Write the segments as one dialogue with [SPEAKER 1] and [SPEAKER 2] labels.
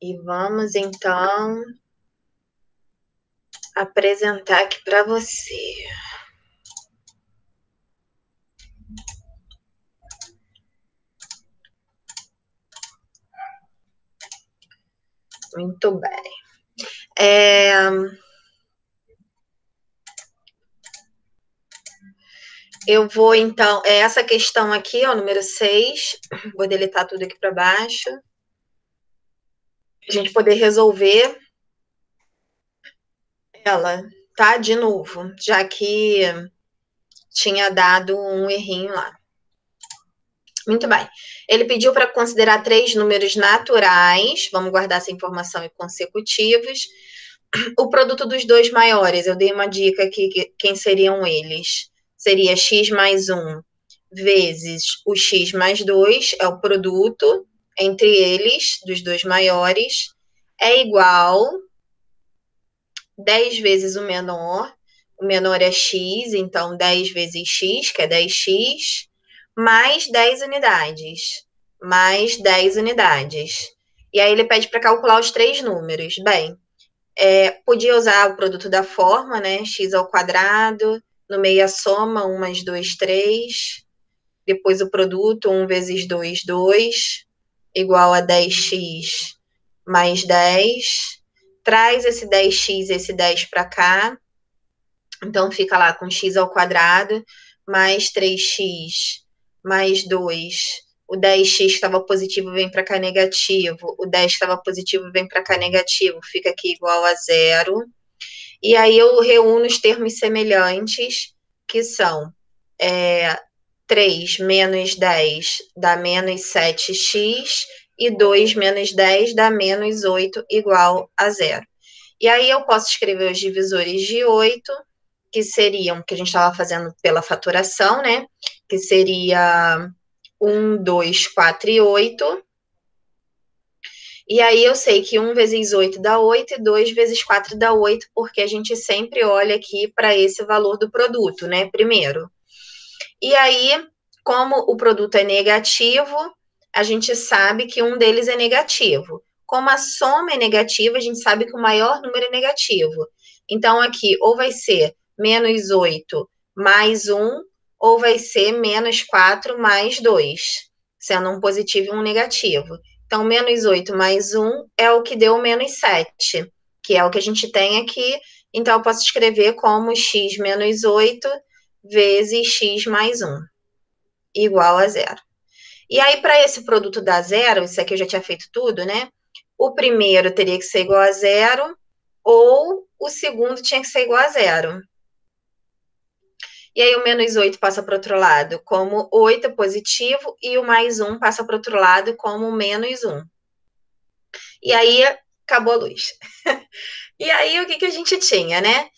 [SPEAKER 1] E vamos, então, apresentar aqui para você. Muito bem. Eu vou, então, essa questão aqui, ó, número 6, vou deletar tudo aqui para baixo, a gente poder resolver ela, tá? De novo, já que tinha dado um errinho lá. Muito bem. Ele pediu para considerar 3 números naturais, vamos guardar essa informação em consecutivos. O produto dos dois maiores, eu dei uma dica aqui, quem seriam eles? Seria x mais 1 vezes o x mais 2, é o produto entre eles, dos dois maiores, é igual 10 vezes o menor é x, então 10 vezes x, que é 10x, mais 10 unidades, mais 10 unidades. E aí ele pede para calcular os 3 números. Bem, podia usar o produto da forma, né? X ao quadrado, no meio a soma, 1 mais 2, 3. Depois o produto, 1 vezes 2, 2, igual a 10x mais 10. Traz esse 10x, esse 10 para cá. Então, fica lá com x ao quadrado, mais 3x, mais 2. O 10x que estava positivo vem para cá negativo. O 10 que estava positivo vem para cá negativo. Fica aqui igual a 0. E aí eu reúno os termos semelhantes, que são 3 menos 10 dá menos 7x, e 2 menos 10 dá menos 8, igual a 0. E aí eu posso escrever os divisores de 8, que seriam, que a gente estava fazendo pela fatoração, né? Que seria 1, 2, 4 e 8. E aí eu sei que 1 vezes 8 dá 8 e 2 vezes 4 dá 8, porque a gente sempre olha aqui para esse valor do produto, né? Primeiro. E aí, como o produto é negativo, a gente sabe que um deles é negativo. Como a soma é negativa, a gente sabe que o maior número é negativo. Então, aqui, ou vai ser menos 8 mais 1, ou vai ser menos 4 mais 2, sendo um positivo e um negativo. Então, menos 8 mais 1 é o que deu menos 7, que é o que a gente tem aqui. Então, eu posso escrever como x menos 8 vezes x mais 1, igual a 0. E aí, para esse produto dar 0, isso aqui eu já tinha feito tudo, né? O primeiro teria que ser igual a 0, ou o segundo tinha que ser igual a 0. E aí, o menos 8 passa para o outro lado como 8 é positivo, e o mais 1 passa para o outro lado como menos 1. E aí, acabou a luz. E aí, o que a gente tinha, né?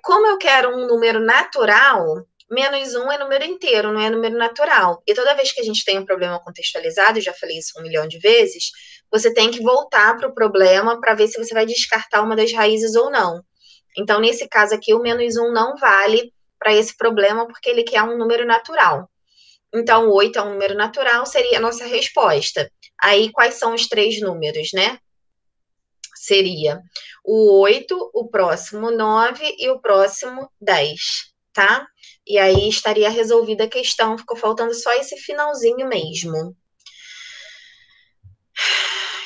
[SPEAKER 1] Como eu quero um número natural, menos 1 é número inteiro, não é número natural. E toda vez que a gente tem um problema contextualizado, eu já falei isso 1 milhão de vezes, você tem que voltar para o problema para ver se você vai descartar uma das raízes ou não. Então, nesse caso aqui, o menos 1 não vale para esse problema, porque ele quer um número natural. Então, 8 é um número natural, seria a nossa resposta. Aí, quais são os 3 números, né? Seria o 8, o próximo 9 e o próximo 10, tá? E aí estaria resolvida a questão, ficou faltando só esse finalzinho mesmo.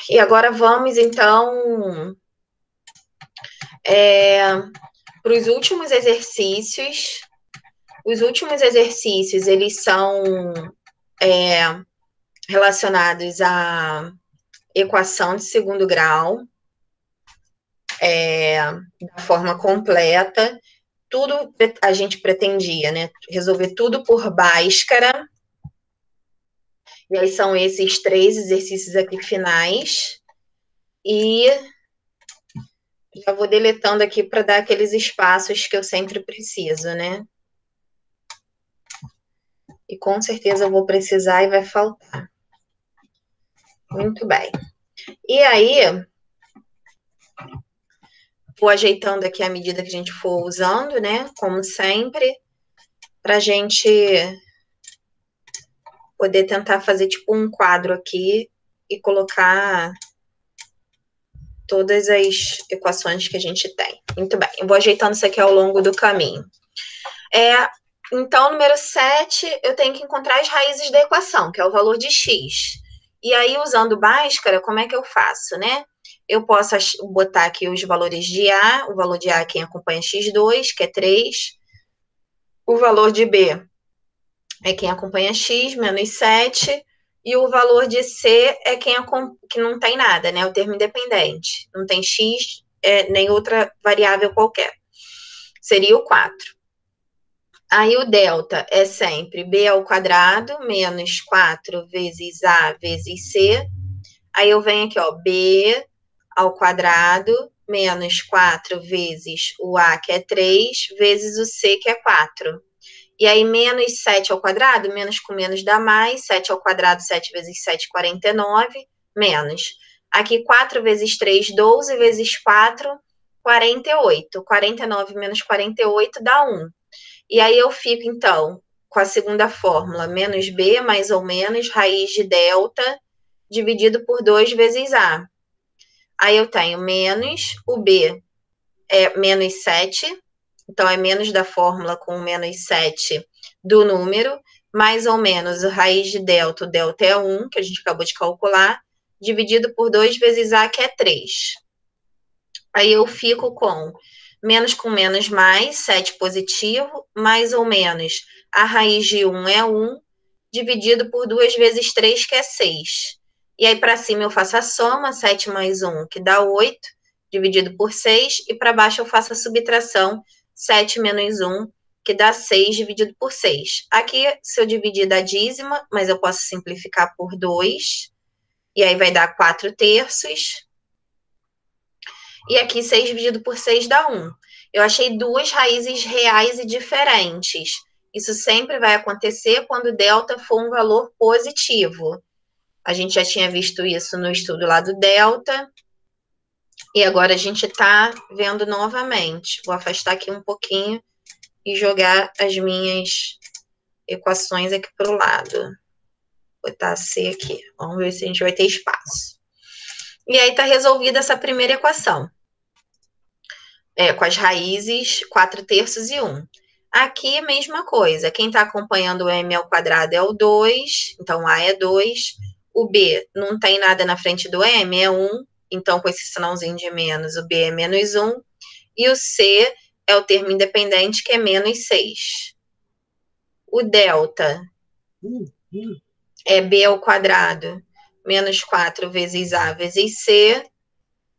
[SPEAKER 1] E agora vamos, então, para os últimos exercícios. Os últimos exercícios, eles são relacionados à equação de segundo grau, da forma completa. Tudo a gente pretendia, né? Resolver tudo por Bhaskara. E aí são esses 3 exercícios aqui finais. E já vou deletando aqui para dar aqueles espaços que eu sempre preciso, né? E com certeza eu vou precisar e vai faltar. Muito bem. E aí, vou ajeitando aqui à medida que a gente for usando, né? Como sempre, para a gente poder tentar fazer tipo um quadro aqui e colocar todas as equações que a gente tem. Muito bem, eu vou ajeitando isso aqui ao longo do caminho. Então, número 7, eu tenho que encontrar as raízes da equação, que é o valor de x. E aí, usando Bhaskara, como é que eu faço, né? Eu posso botar aqui os valores de A, o valor de A é quem acompanha x2, que é 3. O valor de B é quem acompanha x, menos 7. E o valor de C é quem que não tem nada, né? O termo independente. Não tem x, nem outra variável qualquer. Seria o 4. Aí o delta é sempre b ao quadrado menos 4 vezes a vezes c. Aí eu venho aqui, ó, b ao quadrado menos 4 vezes o a, que é 3, vezes o c, que é 4. E aí, menos 7 ao quadrado, menos com menos dá mais, 7 ao quadrado, 7 vezes 7, 49, menos. Aqui, 4 vezes 3, 12, vezes 4, 48. 49 menos 48 dá 1. E aí eu fico, então, com a segunda fórmula, menos b mais ou menos raiz de delta dividido por 2 vezes a. Aí eu tenho menos, o b é menos 7, então é menos da fórmula com menos 7 do número, mais ou menos a raiz de delta, o delta é 1, que a gente acabou de calcular, dividido por 2 vezes a, que é 3. Aí eu fico com menos mais, 7 positivo, mais ou menos a raiz de 1 é 1, dividido por 2 vezes 3, que é 6. E aí para cima eu faço a soma, 7 mais 1, que dá 8, dividido por 6, e para baixo eu faço a subtração, 7 menos 1, que dá 6, dividido por 6. Aqui, se eu dividir, dá dízima, mas eu posso simplificar por 2, e aí vai dar 4 terços. E aqui 6 dividido por 6 dá 1. Eu achei duas raízes reais e diferentes. Isso sempre vai acontecer quando delta for um valor positivo. A gente já tinha visto isso no estudo lá do delta. E agora a gente está vendo novamente. Vou afastar aqui um pouquinho e jogar as minhas equações aqui para o lado. Vou botar C aqui. Vamos ver se a gente vai ter espaço. E aí está resolvida essa primeira equação. Com as raízes 4 terços e 1. Aqui, mesma coisa. Quem está acompanhando o m ao quadrado é o 2, então A é 2. O B não tem nada na frente do m, é 1. Então, com esse sinalzinho de menos, o B é menos 1. E o C é o termo independente, que é menos 6. O delta é B ao quadrado menos 4 vezes A vezes C.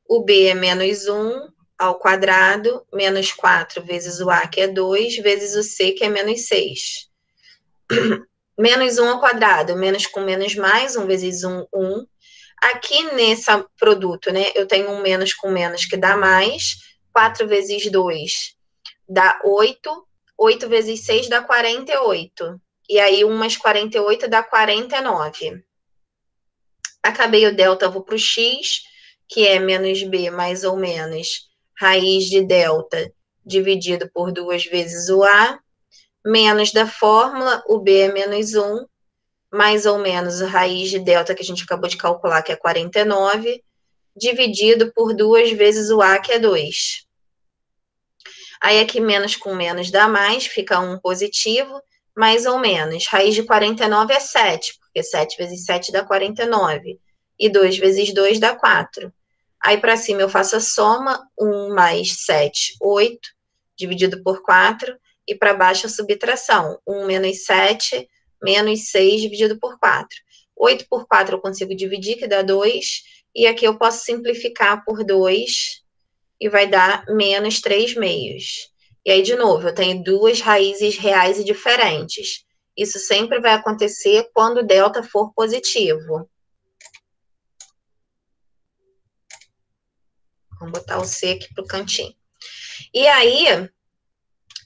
[SPEAKER 1] O B é menos 1 ao quadrado, menos 4 vezes o A, que é 2, vezes o C, que é menos 6. Menos 1 ao quadrado, menos com menos mais, 1 vezes 1, 1. Aqui nesse produto, né, eu tenho um menos com menos, que dá mais. 4 vezes 2 dá 8. 8 vezes 6 dá 48. E aí, 1 mais 48 dá 49. Acabei o delta, vou para o x, que é menos b mais ou menos raiz de delta dividido por 2 vezes o a, menos da fórmula, o b é menos 1, mais ou menos a raiz de delta que a gente acabou de calcular, que é 49, dividido por 2 vezes o a, que é 2. Aí aqui menos com menos dá mais, fica 1 positivo, mais ou menos. Raiz de 49 é 7, porque 7 vezes 7 dá 49. E 2 vezes 2 dá 4. Aí para cima eu faço a soma, 1 mais 7, 8, dividido por 4. E para baixo a subtração, 1 menos 7, menos 6, dividido por 4. 8 por 4 eu consigo dividir, que dá 2. E aqui eu posso simplificar por 2, e vai dar menos 3 meios. E aí, de novo, eu tenho duas raízes reais e diferentes. Isso sempre vai acontecer quando o delta for positivo. Vamos botar o C aqui para o cantinho. E aí,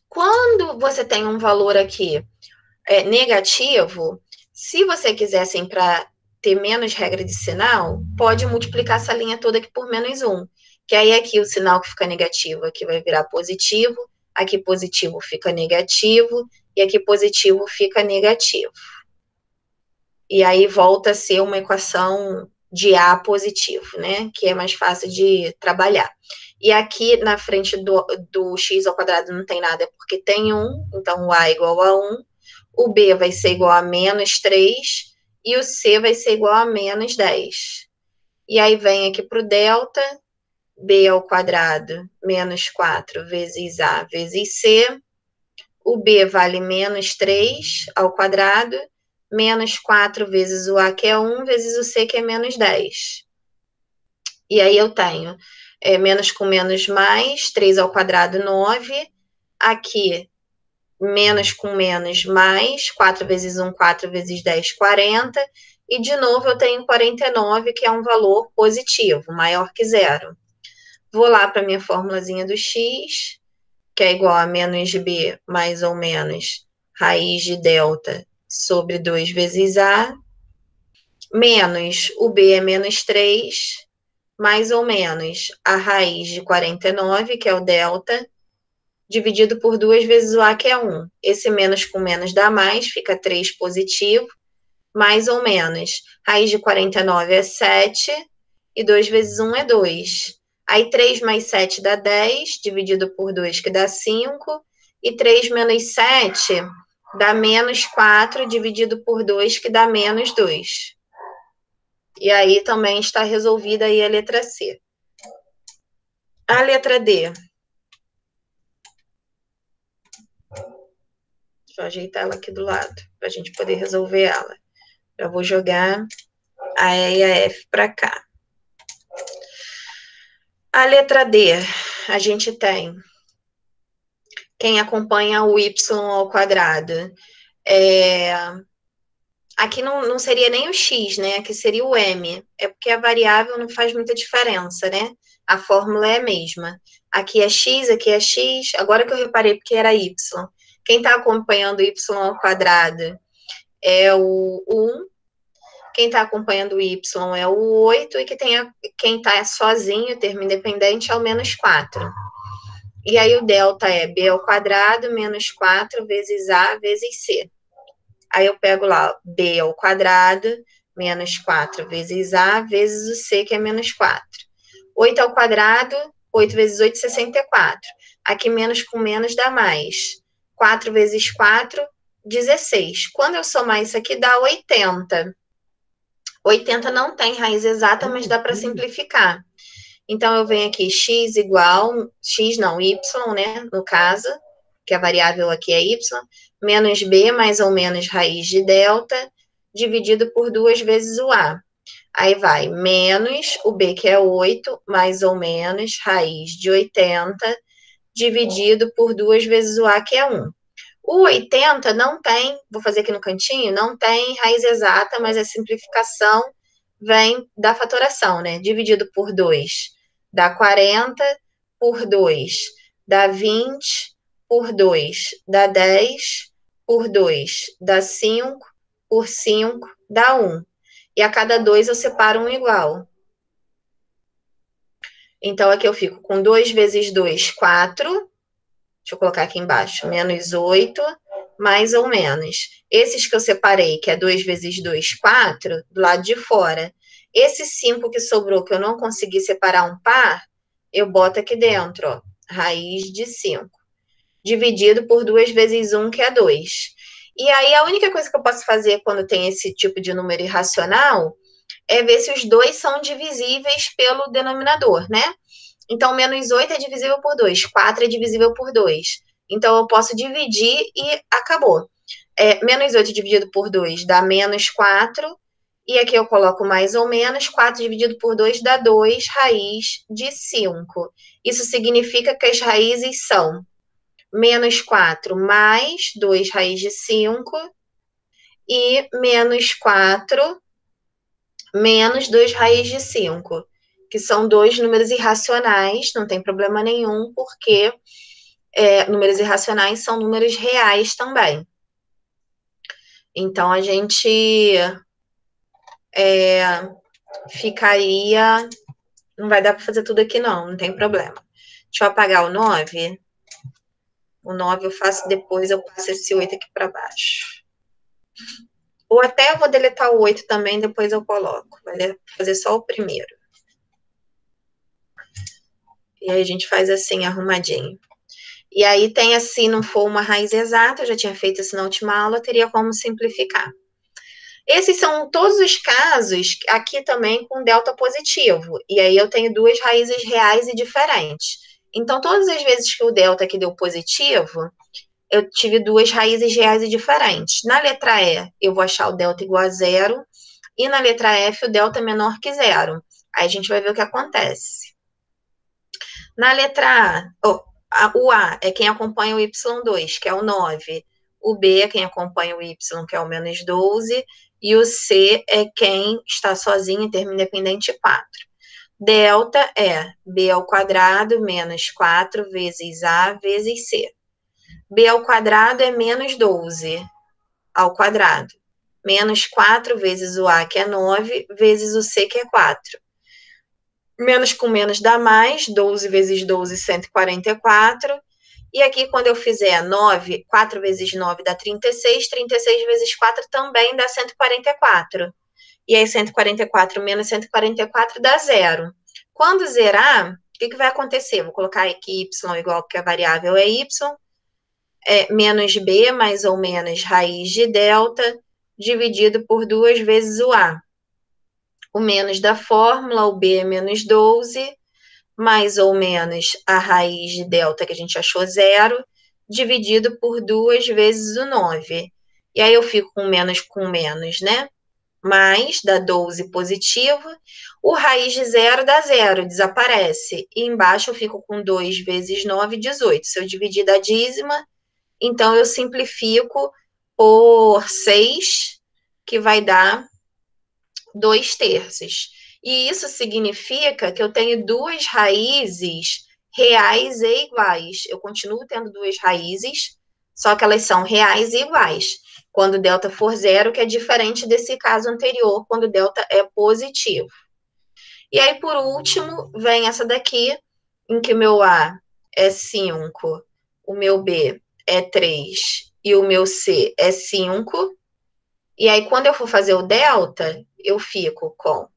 [SPEAKER 1] quando você tem um valor aqui negativo, se você quiser, assim, para ter menos regra de sinal, pode multiplicar essa linha toda aqui por menos 1. Que aí aqui o sinal que fica negativo aqui vai virar positivo, aqui positivo fica negativo, e aqui positivo fica negativo. E aí volta a ser uma equação de A positivo, né? Que é mais fácil de trabalhar. E aqui na frente do x ao quadrado não tem nada, é porque tem 1, então o A é igual a 1, o B vai ser igual a menos 3 e o C vai ser igual a menos 10. E aí vem aqui para o delta, B ao quadrado menos 4 vezes A vezes C, o B vale menos 3 ao quadrado, menos 4 vezes o A, que é 1, vezes o C, que é menos 10. E aí eu tenho menos com menos mais, 3 ao quadrado, 9. Aqui, menos com menos mais, 4 vezes 1, 4 vezes 10, 40. E, de novo, eu tenho 49, que é um valor positivo, maior que zero. Vou lá para a minha formulazinha do x, que é igual a menos b mais ou menos raiz de delta sobre 2 vezes a, menos o b é menos 3, mais ou menos a raiz de 49, que é o delta, dividido por 2 vezes o a, que é 1. Esse menos com menos dá mais, fica 3 positivo, mais ou menos. Raiz de 49 é 7, e 2 vezes 1 é 2. Aí 3 mais 7 dá 10, dividido por 2, que dá 5. E 3 menos 7 dá menos 4, dividido por 2, que dá menos 2. E aí também está resolvida aí a letra C. A letra D. Deixa eu ajeitar ela aqui do lado, para a gente poder resolver ela. Já vou jogar a E e a F para cá. A letra D, a gente tem quem acompanha o y ao quadrado. Aqui não seria nem o x, né? Aqui seria o m. É porque a variável não faz muita diferença, né? A fórmula é a mesma. Aqui é x, aqui é x. Agora que eu reparei porque era y. Quem está acompanhando y ao quadrado é o 1. Quem está acompanhando o y é o 8. E quem está sozinho, termo independente, é o menos 4. E aí o delta é b ao quadrado menos 4 vezes a vezes c. Aí eu pego lá b ao quadrado menos 4 vezes a vezes o c, que é menos 4. 8 ao quadrado, 8 vezes 8, 64. Aqui menos com menos dá mais. 4 vezes 4, 16. Quando eu somar isso aqui, dá 80. 80 não tem raiz exata, mas dá para simplificar. Então, eu venho aqui x igual, y, né, no caso, que a variável aqui é y, menos b mais ou menos raiz de delta, dividido por 2 vezes o a. Aí vai menos o b, que é 8, mais ou menos raiz de 80, dividido por 2 vezes o a, que é 1. O 80 não tem, vou fazer aqui no cantinho, não tem raiz exata, mas a simplificação vem da fatoração, né? Dividido por 2 dá 40, por 2 dá 20, por 2 dá 10, por 2 dá 5, por 5 dá 1. E a cada 2 eu separo um igual. Então, aqui eu fico com 2 vezes 2, 4. Deixa eu colocar aqui embaixo. Menos 8, mais ou menos. Esses que eu separei, que é 2 vezes 2, 4, do lado de fora. Esse 5 que sobrou, que eu não consegui separar um par, eu boto aqui dentro, ó. Raiz de 5. Dividido por 2 vezes 1, que é 2. E aí, a única coisa que eu posso fazer quando tem esse tipo de número irracional é ver se os dois são divisíveis pelo denominador, né? Então, menos 8 é divisível por 2, 4 é divisível por 2. Então, eu posso dividir e acabou. Menos 8 dividido por 2 dá menos 4. E aqui eu coloco mais ou menos. 4 dividido por 2 dá 2 raiz de 5. Isso significa que as raízes são menos 4 mais 2 raiz de 5 e menos 4 menos 2 raiz de 5, que são dois números irracionais, não tem problema nenhum, porque números irracionais são números reais também. Então, a gente ficaria... Não vai dar para fazer tudo aqui, não tem problema. Deixa eu apagar o 9. O 9 eu faço depois, eu passo esse 8 aqui para baixo. Ou até eu vou deletar o 8 também, depois eu coloco. Vou fazer só o primeiro. E aí a gente faz assim, arrumadinho. E aí tem assim, não for uma raiz exata, eu já tinha feito isso na última aula, teria como simplificar. Esses são todos os casos, aqui também com delta positivo. E aí eu tenho duas raízes reais e diferentes. Então, todas as vezes que o delta aqui deu positivo, eu tive duas raízes reais e diferentes. Na letra E, eu vou achar o delta igual a zero. E na letra F, o delta é menor que zero. Aí a gente vai ver o que acontece. Na letra A, o A é quem acompanha o Y2, que é o 9. O B é quem acompanha o Y, que é o menos 12. E o C é quem está sozinho em termo independente 4. Delta é B ao quadrado menos 4 vezes A vezes C. B ao quadrado é menos 12 ao quadrado. Menos 4 vezes o A, que é 9, vezes o C, que é 4. Menos com menos dá mais, 12 vezes 12, 144. E aqui, quando eu fizer 9, 4 vezes 9 dá 36, 36 vezes 4 também dá 144. E aí, 144 menos 144 dá zero. Quando zerar, o que vai acontecer? Vou colocar aqui y igual, porque a variável é y, menos b mais ou menos raiz de delta, dividido por 2 vezes o a. O menos da fórmula, o b é menos 12, mais ou menos a raiz de delta, que a gente achou zero, dividido por 2 vezes o 9. E aí eu fico com menos, né? Mais, dá 12 positivo. O raiz de zero dá zero, desaparece. E embaixo eu fico com 2 vezes 9, 18. Se eu dividir da dízima, então eu simplifico por 6, que vai dar 2 terços. E isso significa que eu tenho duas raízes reais e iguais. Eu continuo tendo duas raízes, só que elas são reais e iguais. Quando delta for zero, que é diferente desse caso anterior, quando delta é positivo. E aí, por último, vem essa daqui, em que o meu A é 5, o meu B é 3 e o meu C é 5. E aí, quando eu for fazer o delta, eu fico com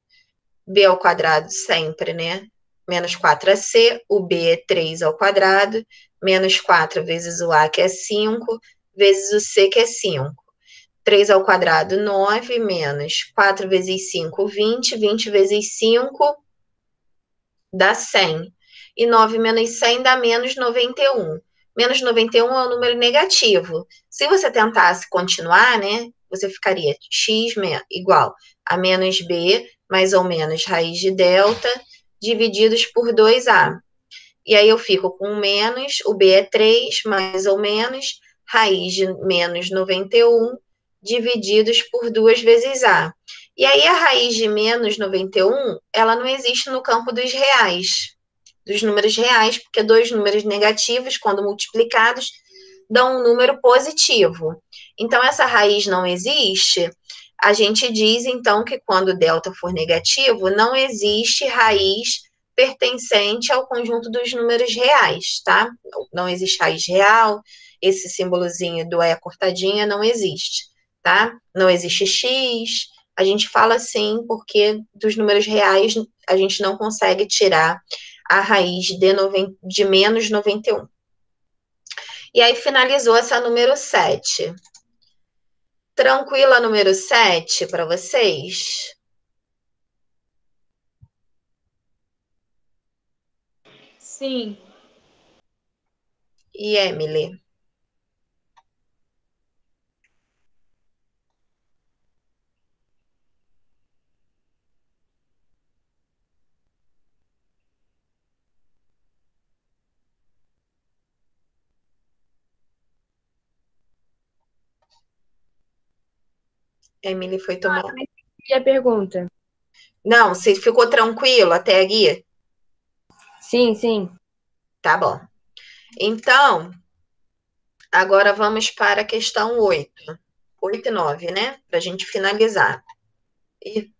[SPEAKER 1] b ao quadrado sempre, né? Menos 4ac, o b é 3 ao quadrado, menos 4 vezes o a, que é 5, vezes o c, que é 5. 3 ao quadrado, 9, menos 4 vezes 5, 20. 20 vezes 5 dá 100. E 9 menos 100 dá menos 91. Menos 91 é um número negativo. Se você tentasse continuar, né, você ficaria x igual a menos b, mais ou menos raiz de delta, divididos por 2a. E aí eu fico com menos, o b é 3, mais ou menos, raiz de menos 91, divididos por 2 vezes a. E aí a raiz de menos 91, ela não existe no campo dos reais, dos números reais, porque dois números negativos, quando multiplicados, dão um número positivo. Então, essa raiz não existe. A gente diz, então, que quando delta for negativo, não existe raiz pertencente ao conjunto dos números reais, tá? Não existe raiz real, esse símbolozinho do é cortadinha não existe, tá? Não existe x, a gente fala assim porque dos números reais a gente não consegue tirar a raiz de menos 91. E aí finalizou essa número 7. Tranquila número 7 para vocês?
[SPEAKER 2] Sim.
[SPEAKER 1] E Emily? Emily foi tomar.
[SPEAKER 2] E a pergunta?
[SPEAKER 1] Não, você ficou tranquilo até aqui?
[SPEAKER 2] Sim, sim.
[SPEAKER 1] Tá bom. Então, agora vamos para a questão 8. 8 e 9, né? Para a gente finalizar. E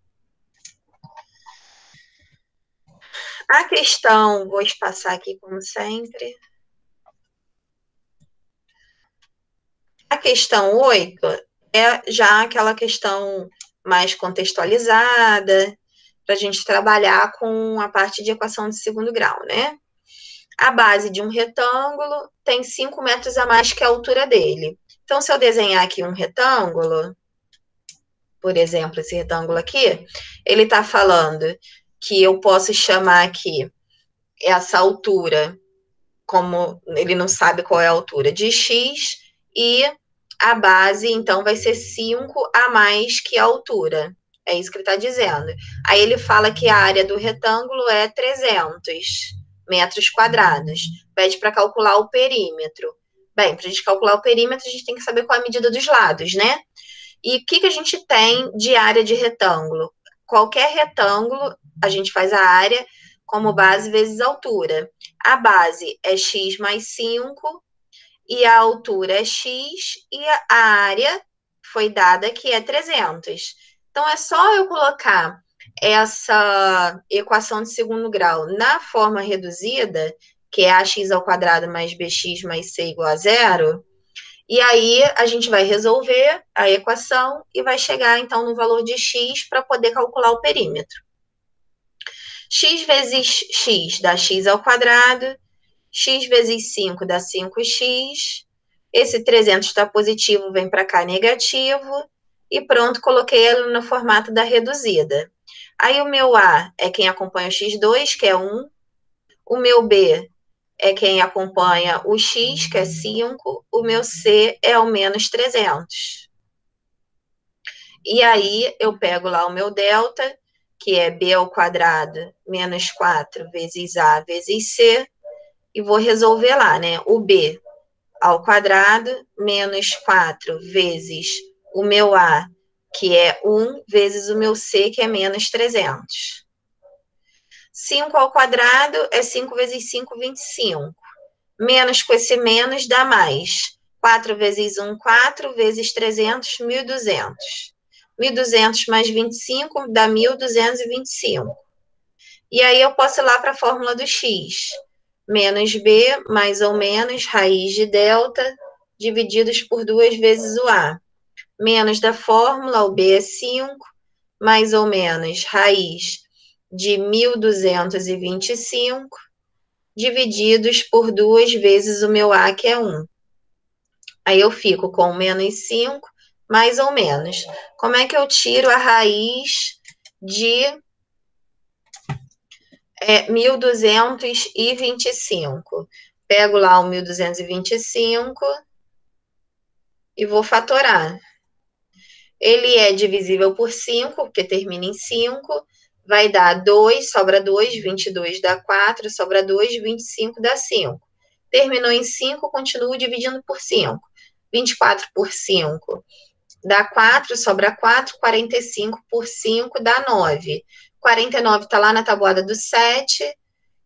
[SPEAKER 1] a questão, vou passar aqui como sempre. A questão 8 é já aquela questão mais contextualizada, para a gente trabalhar com a parte de equação de segundo grau, né? A base de um retângulo tem 5 metros a mais que a altura dele. Então, se eu desenhar aqui um retângulo, por exemplo, esse retângulo aqui, ele está falando que eu posso chamar aqui essa altura, como ele não sabe qual é a altura, de x, e a base, então, vai ser 5 a mais que a altura. É isso que ele está dizendo. Aí ele fala que a área do retângulo é 300 metros quadrados. Pede para calcular o perímetro. Bem, para a gente calcular o perímetro, a gente tem que saber qual é a medida dos lados, né? E o que a gente tem de área de retângulo? Qualquer retângulo, a gente faz a área como base vezes altura. A base é x mais 5, e a altura é x, e a área foi dada que é 300. Então, é só eu colocar essa equação de segundo grau na forma reduzida, que é ax ao quadrado mais bx mais c igual a zero, e aí a gente vai resolver a equação e vai chegar, então, no valor de x para poder calcular o perímetro. X vezes x dá x ao quadrado, x vezes 5 dá 5x, esse 300 está positivo, vem para cá negativo, e pronto, coloquei ele no formato da reduzida. Aí o meu A é quem acompanha o x2, que é 1, o meu B é quem acompanha o x, que é 5, o meu C é o menos 300. E aí eu pego lá o meu delta, que é b ao quadrado menos 4 vezes A vezes C, e vou resolver lá, né? O B ao quadrado menos 4 vezes o meu A, que é 1, vezes o meu C, que é menos 300. 5 ao quadrado é 5 vezes 5, 25. Menos com esse menos dá mais. 4 vezes 1, 4, vezes 300, 1.200. 1.200 mais 25 dá 1.225. E aí eu posso ir lá para a fórmula do x. Menos b, mais ou menos, raiz de delta, divididos por 2 vezes o a. Menos da fórmula, o b é 5, mais ou menos, raiz de 1.225, divididos por 2 vezes o meu a, que é 1. Aí eu fico com menos 5, mais ou menos. Como é que eu tiro a raiz de 1.225? Pego lá o 1.225 e vou fatorar. Ele é divisível por 5, porque termina em 5. Vai dar 2, sobra 2, 22 dá 4, sobra 2, 25 dá 5. Terminou em 5, continuo dividindo por 5. 24 por 5 dá 4, sobra 4, 45 por 5 dá 9. 49 está lá na tabuada do 7,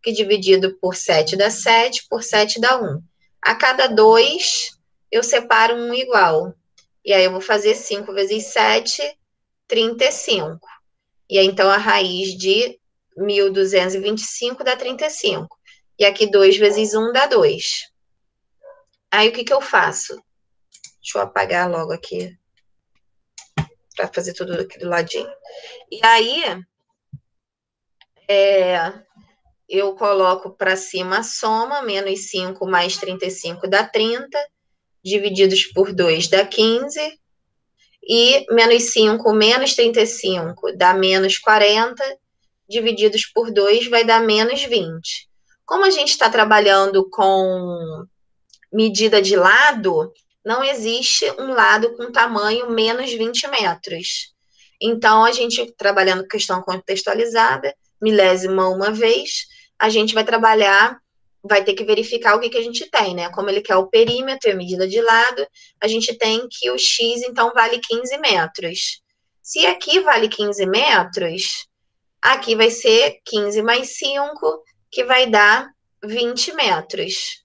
[SPEAKER 1] que dividido por 7 dá 7, por 7 dá 1. A cada 2, eu separo um igual. E aí eu vou fazer 5 vezes 7, 35. E aí, então, a raiz de 1.225 dá 35. E aqui 2 vezes 1 dá 2. Aí, o que eu faço? Deixa eu apagar logo aqui, para fazer tudo aqui do ladinho. E aí, eu coloco para cima a soma, menos 5 mais 35 dá 30, divididos por 2 dá 15, e menos 5 menos 35 dá menos 40, divididos por 2 vai dar menos 20. Como a gente está trabalhando com medida de lado, não existe um lado com tamanho menos 20 metros. Então, a gente, trabalhando com questão contextualizada, milésima uma vez, a gente vai trabalhar, vai ter que verificar o que a gente tem, né? Como ele quer o perímetro e a medida de lado, a gente tem que o x, então, vale 15 metros. Se aqui vale 15 metros, aqui vai ser 15 mais 5, que vai dar 20 metros.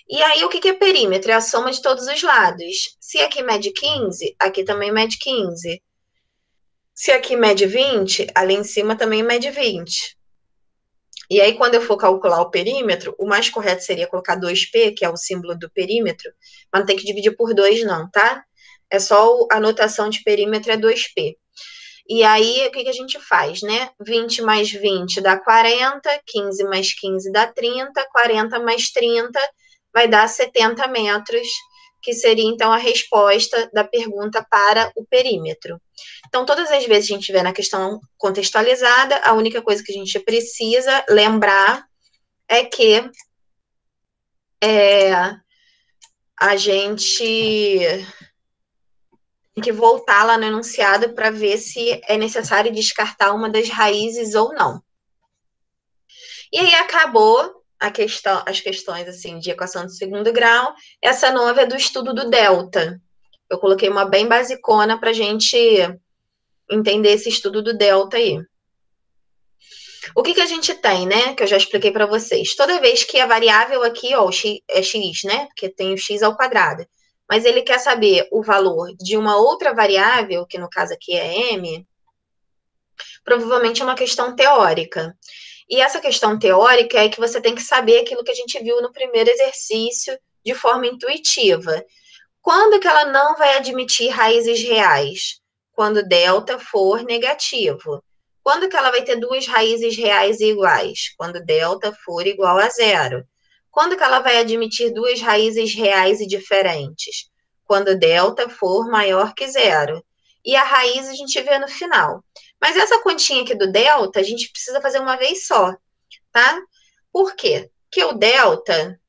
[SPEAKER 1] E aí, o que é perímetro? É a soma de todos os lados. Se aqui mede 15, aqui também mede 15. Se aqui mede 20, ali em cima também mede 20. E aí, quando eu for calcular o perímetro, o mais correto seria colocar 2π, que é o símbolo do perímetro, mas não tem que dividir por 2 não, tá? É só a notação de perímetro é 2P. E aí, o que a gente faz, né? 20 mais 20 dá 40, 15 mais 15 dá 30, 40 mais 30 vai dar 70 metros, que seria, então, a resposta da pergunta para o perímetro. Então, todas as vezes que a gente tiver na questão contextualizada, a única coisa que a gente precisa lembrar é que a gente tem que voltar lá no enunciado para ver se é necessário descartar uma das raízes ou não. E aí acabou as questões assim de equação de segundo grau. Essa nova é do estudo do delta. Eu coloquei uma bem basicona para a gente entender esse estudo do delta aí. O que a gente tem, né? Que eu já expliquei para vocês. Toda vez que a variável aqui, ó, é x, né? Porque tem o x ao quadrado. Mas ele quer saber o valor de uma outra variável, que no caso aqui é m, provavelmente é uma questão teórica. E essa questão teórica é que você tem que saber aquilo que a gente viu no primeiro exercício de forma intuitiva. Quando que ela não vai admitir raízes reais? Quando delta for negativo. Quando que ela vai ter duas raízes reais iguais? Quando delta for igual a zero. Quando que ela vai admitir duas raízes reais e diferentes? Quando delta for maior que zero. E a raiz a gente vê no final. Mas essa continha aqui do delta, a gente precisa fazer uma vez só, tá? Por quê? Porque o delta,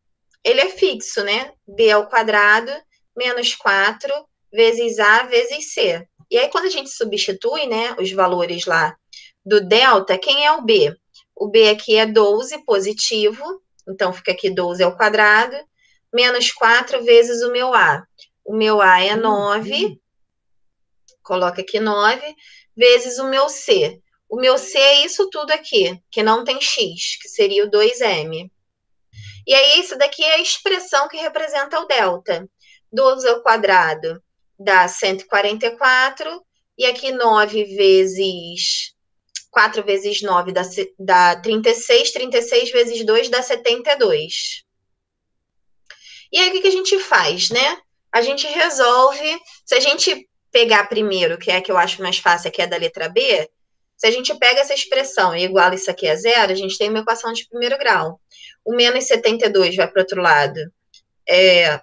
[SPEAKER 1] ele é fixo, né? B ao quadrado menos 4 vezes A vezes C. E aí, quando a gente substitui, né, os valores lá do delta, quem é o B? O B aqui é 12 positivo, então fica aqui 12 ao quadrado, menos 4 vezes o meu A. O meu A é 9, coloca aqui 9, vezes o meu C. O meu C é isso tudo aqui, que não tem X, que seria o 2M. E aí, isso daqui é a expressão que representa o delta. 12 ao quadrado dá 144, e aqui 9 vezes 4 vezes 9 dá 36, 36 vezes 2 dá 72. E aí, o que a gente faz, né? A gente resolve, se a gente pegar primeiro, que é a que eu acho mais fácil, que é da letra B, se a gente pega essa expressão e iguala isso aqui a zero, a gente tem uma equação de primeiro grau. O menos 72 vai para o outro lado, é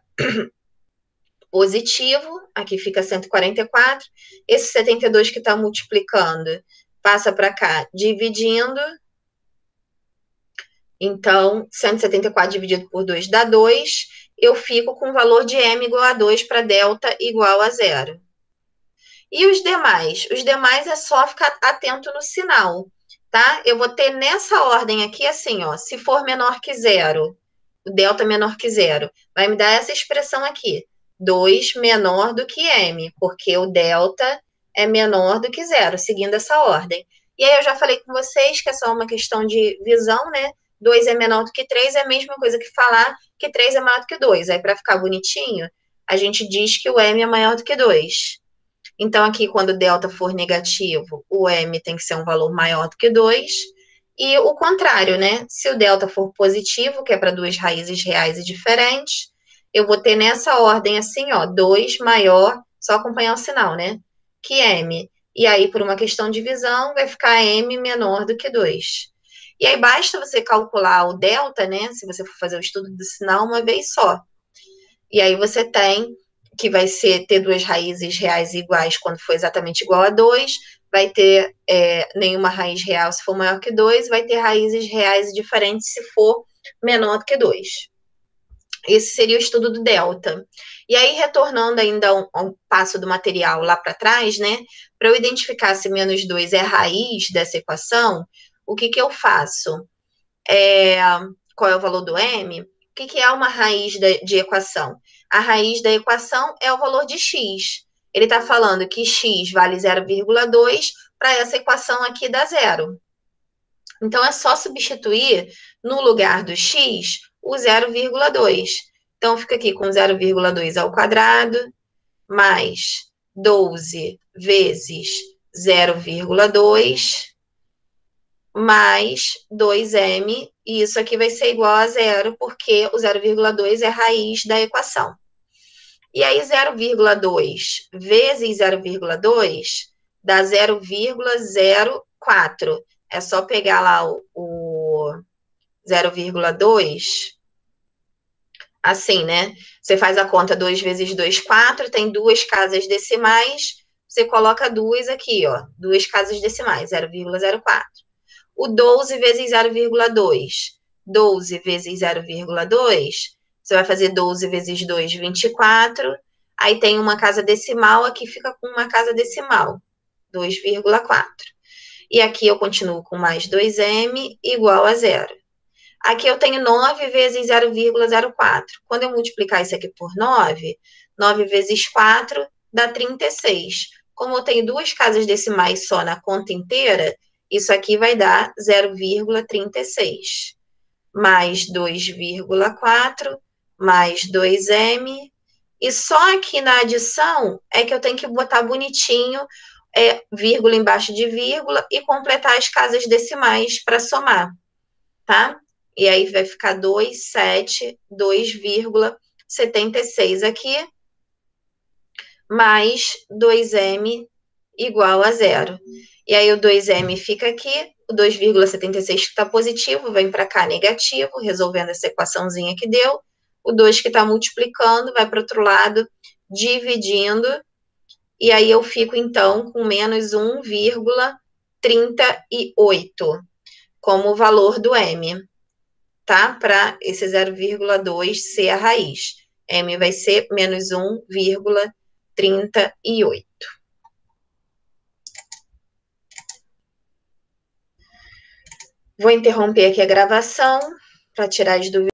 [SPEAKER 1] positivo, aqui fica 144. Esse 72 que está multiplicando passa para cá, dividindo. Então, 174 dividido por 2 dá 2. Eu fico com o valor de m igual a 2 para delta igual a zero. E os demais? Os demais é só ficar atento no sinal, tá? Eu vou ter nessa ordem aqui, assim, ó, se for menor que zero, o delta menor que zero, vai me dar essa expressão aqui, 2 menor do que m, porque o delta é menor do que zero, seguindo essa ordem. E aí eu já falei com vocês que é só uma questão de visão, né? 2 é menor do que 3 é a mesma coisa que falar que 3 é maior do que 2. Aí, para ficar bonitinho, a gente diz que o m é maior do que 2. Então, aqui, quando o delta for negativo, o m tem que ser um valor maior do que 2. E o contrário, né? Se o delta for positivo, que é para duas raízes reais e diferentes, eu vou ter nessa ordem assim, ó, 2 maior, só acompanhar o sinal, né? Que m. E aí, por uma questão de divisão, vai ficar m menor do que 2. E aí, basta você calcular o delta, né? Se você for fazer o estudo do sinal uma vez só. E aí, você tem que vai ter duas raízes reais iguais quando for exatamente igual a 2, vai ter nenhuma raiz real se for maior que 2, vai ter raízes reais diferentes se for menor do que 2. Esse seria o estudo do delta. E aí, retornando ainda um passo do material lá para trás, né, para eu identificar se menos 2 é a raiz dessa equação, o que eu faço? Qual é o valor do m? O que é uma raiz de equação? A raiz da equação é o valor de x. Ele está falando que x vale 0,2, para essa equação aqui dá zero. Então, é só substituir no lugar do x o 0,2. Então, fica aqui com 0,2 ao quadrado, mais 12 vezes 0,2, mais 2m, e isso aqui vai ser igual a zero, porque o 0,2 é a raiz da equação. E aí 0,2 vezes 0,2 dá 0,04. É só pegar lá o 0,2, assim, né? Você faz a conta 2 vezes 2, 4, tem duas casas decimais, você coloca duas aqui, ó, duas casas decimais, 0,04. O 12 vezes 0,2, 12 vezes 0,2, você vai fazer 12 vezes 2, 24, aí tem uma casa decimal, aqui fica com uma casa decimal, 2,4. E aqui eu continuo com mais 2m igual a zero. Aqui eu tenho 9 vezes 0,04. Quando eu multiplicar isso aqui por 9, 9 vezes 4 dá 36. Como eu tenho duas casas decimais só na conta inteira, isso aqui vai dar 0,36. Mais 2,4, mais 2m. E só aqui na adição é que eu tenho que botar bonitinho, vírgula embaixo de vírgula, e completar as casas decimais para somar, tá? E aí vai ficar 2,76 aqui, mais 2m igual a zero. E aí o 2m fica aqui, o 2,76 que está positivo vem para cá negativo, resolvendo essa equaçãozinha que deu. O 2 que está multiplicando vai para o outro lado, dividindo. E aí eu fico, então, com menos 1,38 como o valor do m, tá? Para esse 0,2 ser a raiz. M vai ser menos 1,38. Vou interromper aqui a gravação para tirar as dúvidas.